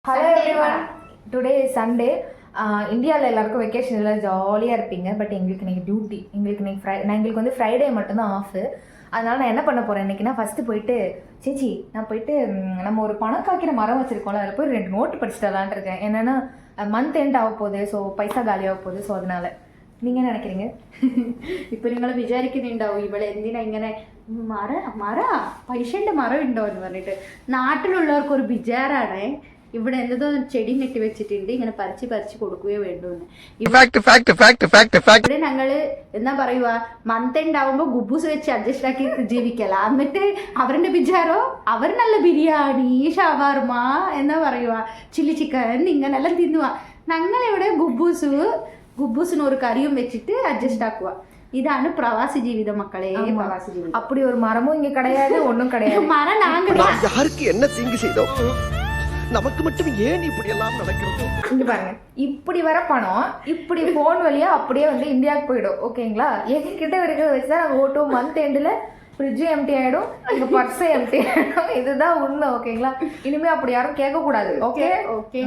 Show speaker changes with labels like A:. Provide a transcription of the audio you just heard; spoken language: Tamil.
A: Hello everyone, today is Sunday. இந்தியாவில் எல்லாருக்கும் வெக்கேஷன் எல்லாம் ஜாலியாக இருப்பீங்க. பட் எங்களுக்கு இன்றைக்கி டியூட்டி. எங்களுக்கு வந்து ஃப்ரைடே மட்டும்தான் ஆஃபு. அதனால் நான் என்ன பண்ண போகிறேன் இன்றைக்கினா, ஃபஸ்ட்டு போயிட்டு நான் போயிட்டு நம்ம ஒரு பணம் காய்க்கிற மரம் வச்சுருக்கோம்ல, அதில் போய் 2 நோட்டு படிச்சுட்டு வரலான்ட்டு இருக்கேன். என்னென்னா மந்த் எண்ட் ஆக போகுது, ஸோ പൈസ காலியாக போகுது. ஸோ அதனால் നിങ്ങൾ നിனைக்கிறீங்க?
B: ഇപ്പൊ നിങ്ങൾ വിചാരിക്കുന്നുണ്ടാവും ഇവിടെ എന്തിനാ ഇങ്ങനെ പൈസന്റെ മരം ഉണ്ടോ എന്ന് പറഞ്ഞിട്ട്. നാട്ടിലുള്ളവർക്ക് ഒരു വിചാരാണ് ഇവിടെ എന്തോ ചെടി നെട്ടി വെച്ചിട്ടുണ്ട്, ഇങ്ങനെ പറിച്ച് കൊടുക്കുകയോ വേണ്ടൂന്ന്. ഇവിടെ ഞങ്ങള് എന്താ പറയുക, മന്ത് എൻഡ് ആവുമ്പോ ഗുബൂസ് വെച്ച് അഡ്ജസ്റ്റ് ആക്കി ജീവിക്കല. എന്നിട്ട് അവരുടെ വിചാരോ അവർ നല്ല ബിരിയാണി, ഷവർമ എന്താ പറയുക, ചില്ലി ചിക്കൻ ഇങ്ങനെല്ലാം തിന്നുക. ഞങ്ങളിവിടെ குப்பூஸ்னு ஒரு கறியும் வச்சுட்டு அட்ஜஸ்ட் ஆக்குவா. இதான பிரவாசி ஜீவிதம் மக்களே. பிரவாசி ஜீவிதம்.
A: அப்படி ஒரு மரமும் இங்க கிடையாது, ஒன்றும் கிடையாது.
B: மரம் நாங்க
C: யாருக்கு என்ன தீங்கு செய்தோம், நமக்கு மட்டும் ஏன் இப்படி எல்லாம் நடக்கிறது?
A: இங்க பாருங்க, இப்படி வர பணம் இப்படி போன் வழியா அப்படியே வந்து இந்தியாவுக்கு போயிடும். ஓகேங்களா? எங்ககிட்ட இருக்கிறத வச்சுதான் நாங்கள் ஓட்டுவோம். மந்த் எண்டில் ஃப்ரிட்ஜு எம்டி ஆகிடும், எங்கள் பர்ஸை எம்டி ஆகிடும். இதுதான் உண்மை. ஓகேங்களா? இனிமேல் அப்படி யாரும் கேட்கக்கூடாது. Okay
B: okay.